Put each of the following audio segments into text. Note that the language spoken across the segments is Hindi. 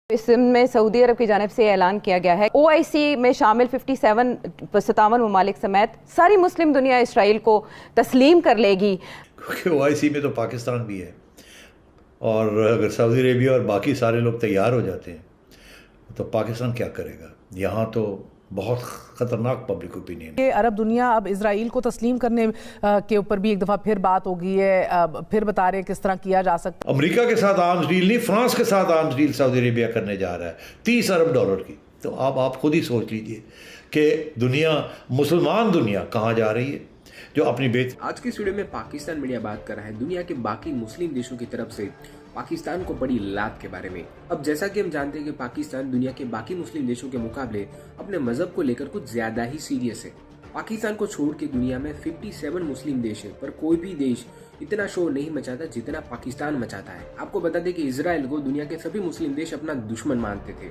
इसमें सऊदी अरब की जानिब से ऐलान किया गया है OIC में शामिल 57 ममालिक समेत सारी मुस्लिम दुनिया इसराइल को तस्लीम कर लेगी। क्योंकि OIC में तो पाकिस्तान भी है, और अगर सऊदी अरेबिया और बाकी सारे लोग तैयार हो जाते हैं तो पाकिस्तान क्या करेगा। यहाँ तो बहुत ख़तरनाक पब्लिक ओपिनियन है। अरब दुनिया अब इजराइल को तस्लीम करने के ऊपर भी एक दफ़ा फिर बात हो गई है, फिर बता रहे हैं किस तरह किया जा सकता है। अमेरिका के साथ आर्म्स डील नहीं, फ्रांस के साथ आर्म्स डील सऊदी अरेबिया करने जा रहा है $30 अरब की। तो आप खुद ही सोच लीजिए कि दुनिया, मुसलमान दुनिया कहाँ जा रही है, जो अपनी आज की इस वीडियो में पाकिस्तान मीडिया बात कर रहा है दुनिया के बाकी मुस्लिम देशों की तरफ से पाकिस्तान को बड़ी लात के बारे में। अब जैसा कि हम जानते हैं कि पाकिस्तान दुनिया के बाकी मुस्लिम देशों के मुकाबले अपने मजहब को लेकर कुछ ज्यादा ही सीरियस है। पाकिस्तान को छोड़ के दुनिया में 57 मुस्लिम देश है, पर कोई भी देश इतना शोर नहीं मचाता जितना पाकिस्तान मचाता है। आपको बता दें कि इसराइल को दुनिया के सभी मुस्लिम देश अपना दुश्मन मानते थे,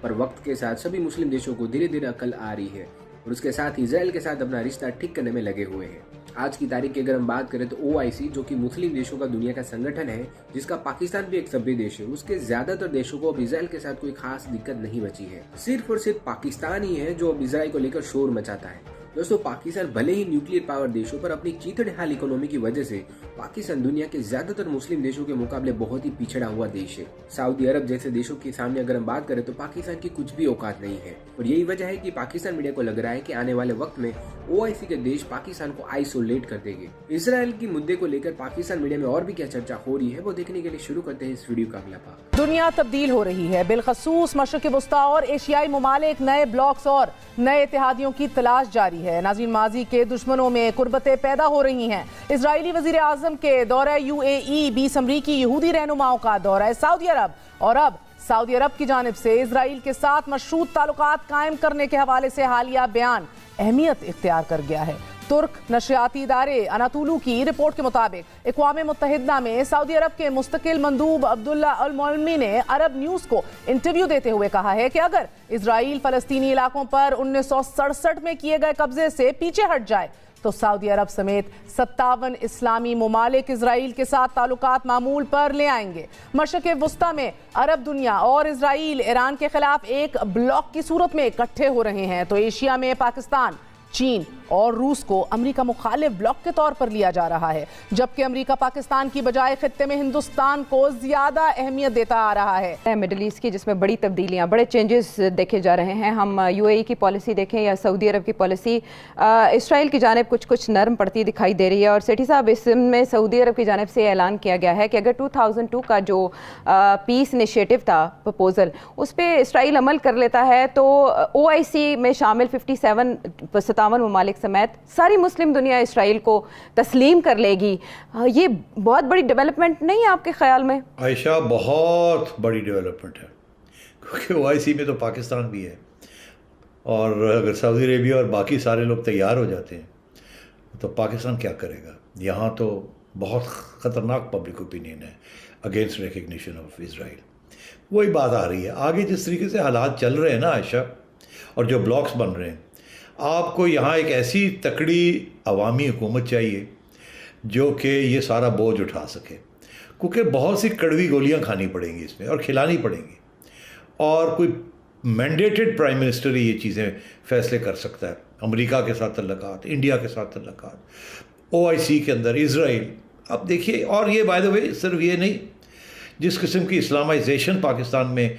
पर वक्त के साथ सभी मुस्लिम देशों को धीरे धीरे अकल आ रही है और उसके साथ इसराइल के साथ अपना रिश्ता ठीक करने में लगे हुए हैं। आज की तारीख की अगर हम बात करें तो OIC, जो कि मुस्लिम देशों का दुनिया का संगठन है, जिसका पाकिस्तान भी एक सभ्य देश है, उसके ज्यादातर देशों को अब इसराइल के साथ कोई खास दिक्कत नहीं बची है। सिर्फ और सिर्फ पाकिस्तान ही है जो अब इसराइल को लेकर शोर मचाता है। दोस्तों, पाकिस्तान भले ही न्यूक्लियर पावर देशों पर अपनी चीथड़हाल इकोनॉमी की वजह से पाकिस्तान दुनिया के ज्यादातर मुस्लिम देशों के मुकाबले बहुत ही पिछड़ा हुआ देश है। सऊदी अरब जैसे देशों के सामने अगर हम बात करें तो पाकिस्तान की कुछ भी औकात नहीं है, और यही वजह है कि पाकिस्तान मीडिया को लग रहा है कि आने वाले वक्त में OIC के देश पाकिस्तान को आइसोलेट कर देंगे। इसराइल की मुद्दे को लेकर पाकिस्तान मीडिया में और भी क्या चर्चा हो रही है, वो देखने के लिए शुरू करते हैं इस वीडियो का अगला भाग। दुनिया तब्दील हो रही है, बिलखसूस मशरिक़ वस्ता और एशियाई ममालिक नए ब्लॉक्स और नए इत्तेहादियों की तलाश जारी है। नाज़रीन, माजी के दुश्मनों में कुर्बतें पैदा हो रही हैं। इजरायली वज़ीर आज़म के दौरा UAE, 20 अमरीकी यहूदी रहनुमाओं का दौरा सऊदी अरब, और अब सऊदी अरब की जानिब से इजराइल के साथ मशरूत ताल्लुकात कायम करने के हवाले से हालिया बयान अहमियत इख्तियार कर गया है। तुर्क नशरियाती इदारे अनातुलू की रिपोर्ट के मुताबिक अक़वाम मुत्तहिदा में सऊदी अरब के मुस्तकिल मंदूब अब्दुल्ला अल मौलमी ने अरब न्यूज़ को इंटरव्यू देते हुए कहा है कि अगर इजराइल फ़लस्तीनी इलाकों पर 1967 में किए गए कब्जे से पीछे हट जाए तो सऊदी अरब समेत 57 इस्लामी ममालिक इजराइल के साथ ताल्लुकात मामूल पर ले आएंगे। मशरिक़ वस्ता में अरब दुनिया और इजराइल ईरान के खिलाफ एक ब्लॉक की सूरत में इकट्ठे हो रहे हैं, तो एशिया में पाकिस्तान, चीन और रूस को अमेरिका मुखालिफ ब्लॉक के तौर पर लिया जा रहा है, जबकि अमेरिका पाकिस्तान की बजाय खित्ते में हिंदुस्तान को ज्यादा अहमियत देता आ रहा है। मिडिल ईस्ट की जिसमें बड़ी तब्दीलियां, बड़े चेंजेस देखे जा रहे हैं। हम UAE की पॉलिसी देखें या सऊदी अरब की पॉलिसी, इसराइल की जानिब कुछ नरम पड़ती दिखाई दे रही है। और सेठी साहब, इसमें सऊदी अरब की जानिब से ऐलान किया गया है कि अगर 2002 का जो पीस इनिशिएटिव था, प्रपोजल, उस पर इसराइल अमल कर लेता है तो OIC में शामिल 57 ममालिक समेत सारी मुस्लिम दुनिया इसराइल को तस्लीम कर लेगी। ये बहुत बड़ी डेवलपमेंट नहीं है आपके ख्याल में? आयशा, बहुत बड़ी डेवलपमेंट है, क्योंकि OIC में तो पाकिस्तान भी है, और अगर सऊदी अरेबिया और बाकी सारे लोग तैयार हो जाते हैं तो पाकिस्तान क्या करेगा। यहाँ तो बहुत ख़तरनाक पब्लिक ओपिनियन है अगेंस्ट रिकग्निशन ऑफ इसराइल। वही बात आ रही है आगे, जिस तरीके से हालात चल रहे हैं ना आयशा, और जो ब्लॉक्स बन रहे हैं, आपको यहाँ एक ऐसी तकड़ी अवामी हुकूमत चाहिए जो कि ये सारा बोझ उठा सके, क्योंकि बहुत सी कड़वी गोलियाँ खानी पड़ेंगी इसमें और खिलानी पड़ेंगी, और कोई मैंडेटेड प्राइम मिनिस्टर ही ये चीज़ें फैसले कर सकता है। अमेरिका के साथ तल्लुकात, इंडिया के साथ तल्लुकात, OIC के अंदर इसराइल। अब देखिए, और ये बाय द वे सिर्फ ये नहीं, जिस किस्म की इस्लामाइजेशन पाकिस्तान में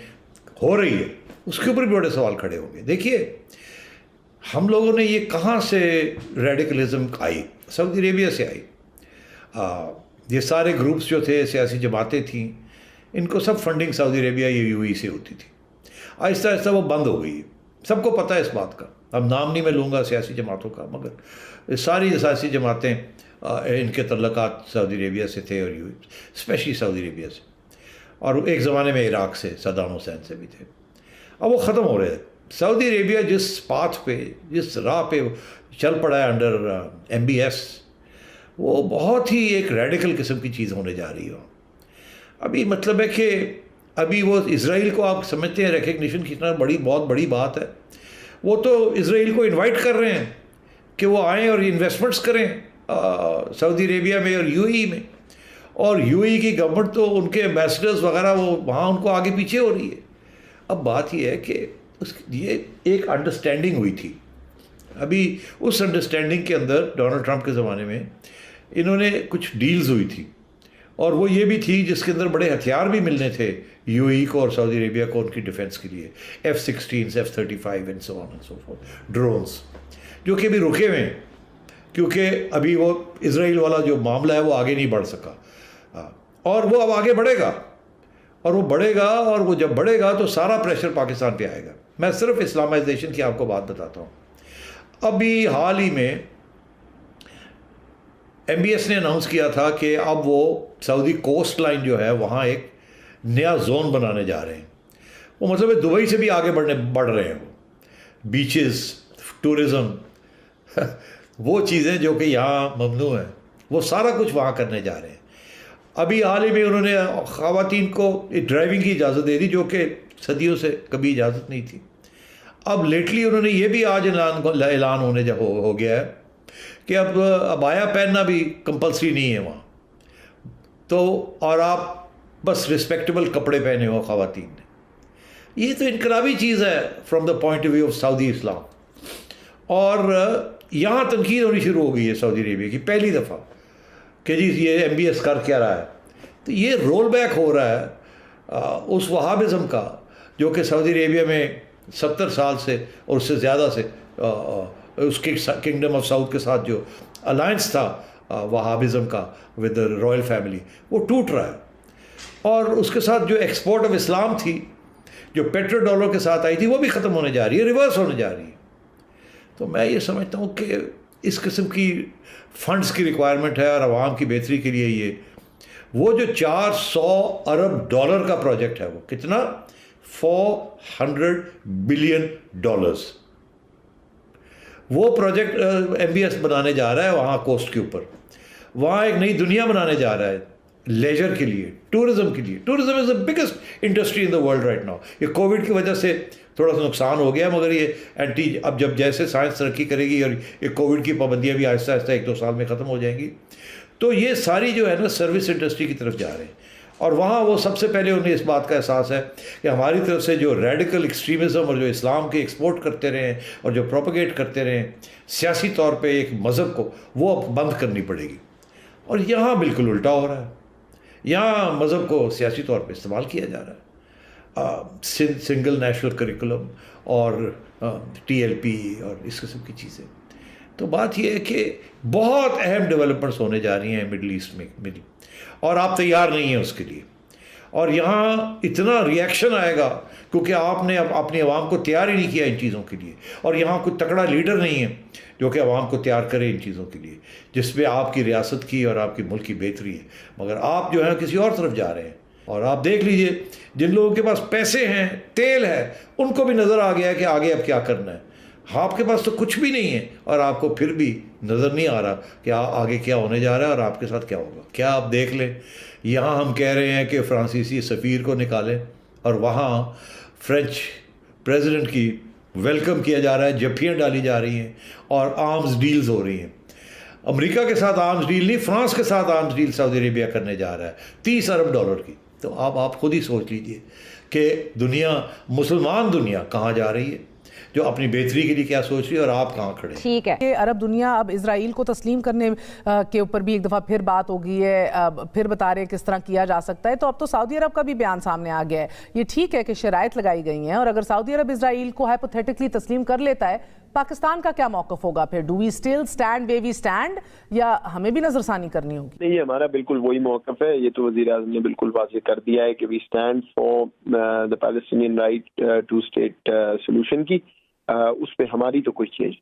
हो रही है उसके ऊपर भी बड़े सवाल खड़े होंगे। देखिए, हम लोगों ने ये कहाँ से रेडिकलिज्म आई, सऊदी अरेबिया से आई। ये सारे ग्रुप्स जो थे, सियासी जमातें थीं, इनको सब फंडिंग सऊदी अरेबिया या UAE से होती थी। आहिस्ता आहिस्ता वो बंद हो गई है, सबको पता है इस बात का। अब नाम नहीं मैं लूँगा सियासी जमातों का, मगर सारी सियासी जमातें इनके तल्लुकात सऊदी अरेबिया से थे, और UAE स्पेशली सऊदी अरेबिया से, और एक ज़माने में इराक़ से, सद्दाम हुसैन से भी थे। अब वो ख़त्म हो रहे हैं। सऊदी अरेबिया जिस पाथ पे, जिस राह पे चल पड़ा है अंडर MBS, वो बहुत ही एक रेडिकल किस्म की चीज़ होने जा रही है। अभी मतलब है कि अभी वो इसराइल को आप समझते हैं रिकग्निशन कितना बहुत बड़ी बात है। वो तो इसराइल को इनवाइट कर रहे हैं कि वो आएँ और इन्वेस्टमेंट्स करें सऊदी अरेबिया में और UAE में, और UAE की गवर्नमेंट तो उनके एम्बेसडर्स वगैरह वो वहाँ उनको आगे पीछे हो रही है। अब बात यह है कि ये एक अंडरस्टैंडिंग हुई थी। अभी उस अंडरस्टैंडिंग के अंदर डोनाल्ड ट्रंप के ज़माने में इन्होंने कुछ डील्स हुई थी, और वो ये भी थी जिसके अंदर बड़े हथियार भी मिलने थे यूएई को और सऊदी अरेबिया को उनकी डिफेंस के लिए, F-16, F-35 and so on and so fourth, drones, जो कि अभी रुके हुए हैं क्योंकि अभी वो इजराइल वाला जो मामला है वो आगे नहीं बढ़ सका। और वो अब आगे बढ़ेगा, और वो बढ़ेगा, और वो जब बढ़ेगा तो सारा प्रेशर पाकिस्तान पे आएगा। मैं सिर्फ इस्लामाइजेशन की आपको बात बताता हूँ। अभी हाल ही में MBS ने अनाउंस किया था कि अब वो सऊदी कोस्ट लाइन जो है वहाँ एक नया जोन बनाने जा रहे हैं। वो मतलब है दुबई से भी आगे बढ़ रहे हैं। वो बीचेस, टूरिज़्म, वो चीज़ें जो कि यहाँ ममनू हैं, वो सारा कुछ वहाँ करने जा रहे हैं। अभी हाल ही में उन्होंने ख़वातीन को ड्राइविंग की इजाज़त दे दी, जो कि सदियों से कभी इजाज़त नहीं थी। अब लेटली उन्होंने ये भी आज ऐलान होने हो गया है कि अब अबाया पहनना भी कंपलसरी नहीं है वहाँ, तो और आप बस रिस्पेक्टेबल कपड़े पहने हो ख़वातीन ने। ये तो इनकलाबी चीज़ है from the point of view of Saudi Islam. और यहाँ तनकीद होनी शुरू हो गई है सऊदी अरेबिया की पहली दफ़ा कि जी ये MBS कर क्या रहा है। तो ये रोल बैक हो रहा है उस वहाबिज़म का जो कि सऊदी अरेबिया में 70 साल से और उससे ज़्यादा से उसके किंगडम ऑफ साउथ के साथ जो अलायंस था वहाबिज़म का विद द रॉयल फैमिली, वो टूट रहा है। और उसके साथ जो एक्सपोर्ट ऑफ इस्लाम थी, जो पेट्रो डॉलर के साथ आई थी, वो भी ख़त्म होने जा रही है, रिवर्स होने जा रही है। तो मैं ये समझता हूँ कि इस किस्म की फंड्स की रिक्वायरमेंट है और आवाम की बेहतरी के लिए ये वो जो 400 अरब डॉलर का प्रोजेक्ट है, वो कितना, $400 बिलियन, वो प्रोजेक्ट MBS बनाने जा रहा है वहाँ कोस्ट के ऊपर। वहाँ एक नई दुनिया बनाने जा रहा है लेजर के लिए, टूरिज़्म के लिए। Tourism is the biggest industry in the world right now. ये कोविड की वजह से थोड़ा सा नुकसान हो गया, मगर ये अब जब जैसे साइंस तरक्की करेगी और ये कोविड की पाबंदियाँ भी आहिस्ता आहिस्ता 1-2 साल में ख़त्म हो जाएंगी, तो ये सारी जो है ना सर्विस इंडस्ट्री की तरफ जा रहे हैं। और वहाँ वो सबसे पहले उन्हें इस बात का एहसास है कि हमारी तरफ से जो रेडिकल एक्सट्रीमिज़म और जो इस्लाम के एक्सपोर्ट करते रहे और जो प्रोपेगेट करते रहे सियासी तौर पे एक मज़हब को, वो अब बंद करनी पड़ेगी। और यहाँ बिल्कुल उल्टा हो रहा है। यहाँ मज़हब को सियासी तौर पे इस्तेमाल किया जा रहा है, सिंगल नेशनल करिकुलम और TLP और इस किस्म की चीज़ें। तो बात यह है कि बहुत अहम डेवलपमेंट्स होने जा रही हैं मिडल ईस्ट में, और आप तैयार नहीं हैं उसके लिए। और यहाँ इतना रिएक्शन आएगा क्योंकि आपने अपनी आवाम को तैयार ही नहीं किया इन चीज़ों के लिए, और यहाँ कोई तगड़ा लीडर नहीं है जो कि आवाम को तैयार करे इन चीज़ों के लिए, जिसमें आपकी रियासत की और आपकी मुल्क की बेहतरी है। मगर आप जो है किसी और तरफ जा रहे हैं। और आप देख लीजिए, जिन लोगों के पास पैसे हैं, तेल है, उनको भी नज़र आ गया है कि आगे अब क्या करना है। आपके पास तो कुछ भी नहीं है और आपको फिर भी नज़र नहीं आ रहा कि आगे क्या होने जा रहा है और आपके साथ क्या होगा। क्या आप देख लें, यहाँ हम कह रहे हैं कि फ्रांसीसी सफ़ीर को निकालें और वहाँ फ्रेंच प्रेसिडेंट की वेलकम किया जा रहा है, जफ्फियाँ डाली जा रही हैं और आर्म्स डील्स हो रही हैं। अमेरिका के साथ आर्म्स डील नहीं, फ्रांस के साथ आर्म्स डील सऊदी अरेबिया करने जा रहा है $30 अरब की। तो आप खुद ही सोच लीजिए कि दुनिया, मुसलमान दुनिया कहाँ जा रही है, जो अपनी बेहतरी के लिए क्या सोच रही है और आप कहाँ खड़े। ठीक है, अरब दुनिया अब इजराइल को तस्लीम करने के ऊपर भी एक दफ़ा फिर बात हो गई है, फिर बता रहे हैं किस तरह किया जा सकता है। तो अब तो सऊदी अरब का भी बयान सामने आ गया है। ये ठीक है कि शराइत लगाई गई हैं, और अगर सऊदी अरब इजराइल को हाइपोथेटिकली तस्लीम कर लेता है, पाकिस्तान का क्या मौक़िफ़ होगा फिर? Do we still stand way we stand, या हमें भी नजरसानी करनी होगी? नहीं, हमारा बिल्कुल वही मौक़िफ़ है। ये तो वज़ीर आज़म ने बिल्कुल वाज़ेह कर दिया है कि we stand for the Palestinian right two state solution की। उस पर हमारी तो कोई चेंज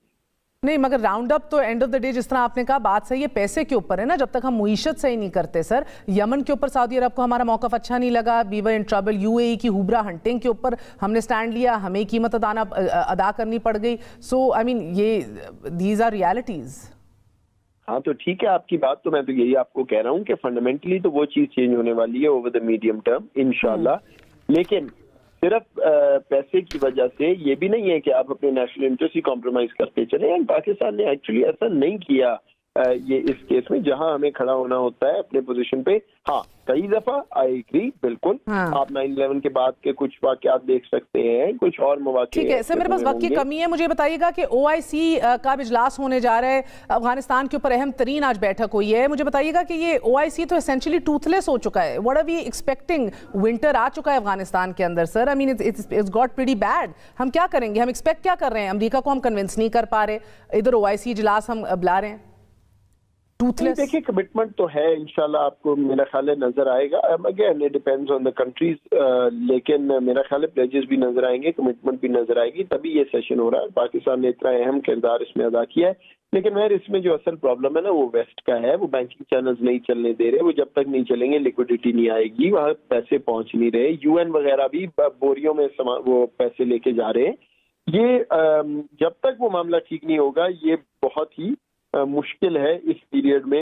नहीं। मगर राउंड अप तो एंड ऑफ द डे, जिस तरह आपने कहा, बात सही है, पैसे के ऊपर है ना। जब तक हम मुईशत सही नहीं करते सर, यमन के ऊपर सऊदी अरब को हमारा मौक़िफ़ अच्छा नहीं लगा, we were in trouble. UAE की हुबरा हंटिंग के ऊपर हमने स्टैंड लिया, हमें कीमत अदा करनी पड़ गई। सो आई मीन, ये दीज आर रियलिटीज। हाँ, तो ठीक है आपकी बात। तो मैं तो यही आपको कह रहा हूँ कि फंडामेंटली तो वो चीज़ चेंज होने वाली है ओवर द मीडियम टर्म इंशाल्लाह। लेकिन सिर्फ पैसे की वजह से ये भी नहीं है कि आप अपने नेशनल इंटरेस्ट ही कॉम्प्रोमाइज करते चले। एंड पाकिस्तान ने एक्चुअली ऐसा नहीं किया ये इस केस में जहां हमें खड़ा होना होता है अपने पोजीशन पे। हाँ, कई दफा आई एग्री, बिल्कुल। हाँ। आप 9/11 के बाद के कुछ वाकयात देख सकते हैं, कुछ और मौके। ठीक है सर, मेरे पास वक्त की कमी है, मुझे बताइएगा कि OIC का इजलास होने जा रहा है, अफगानिस्तान के ऊपर अहम तरीन आज बैठक हुई है। मुझे बताइएगा कि ये OIC तो एसेंशियली टूथलेस हो चुका है। What are we expecting? Winter आ चुका है अफगानिस्तान के अंदर sir, I mean it's got pretty bad. हम क्या करेंगे? हम एक्सपेक्ट क्या कर रहे हैं? अमेरिका को हम कन्विंस नहीं कर पा रहे, इधर OIC इजलास हम बुला रहे हैं। देखिए, कमिटमेंट तो है, इंशाल्लाह आपको मेरा ख्याल है नजर आएगा। Again it depends on the countries, लेकिन मेरा ख्याल है प्लेजेस भी नजर आएंगे, कमिटमेंट भी नजर आएगी, तभी ये सेशन हो रहा है। पाकिस्तान ने इतना अहम किरदार इसमें अदा किया है, लेकिन मैं इसमें जो असल प्रॉब्लम है ना वो वेस्ट का है। वो बैंकिंग चैनल्स नहीं चलने दे रहे, वो जब तक नहीं चलेंगे लिक्विडिटी नहीं आएगी, वहाँ पैसे पहुंच नहीं रहे। UN वगैरह भी बोरियों में वो पैसे लेके जा रहे हैं। ये जब तक वो मामला ठीक नहीं होगा, ये बहुत ही मुश्किल है इस पीरियड में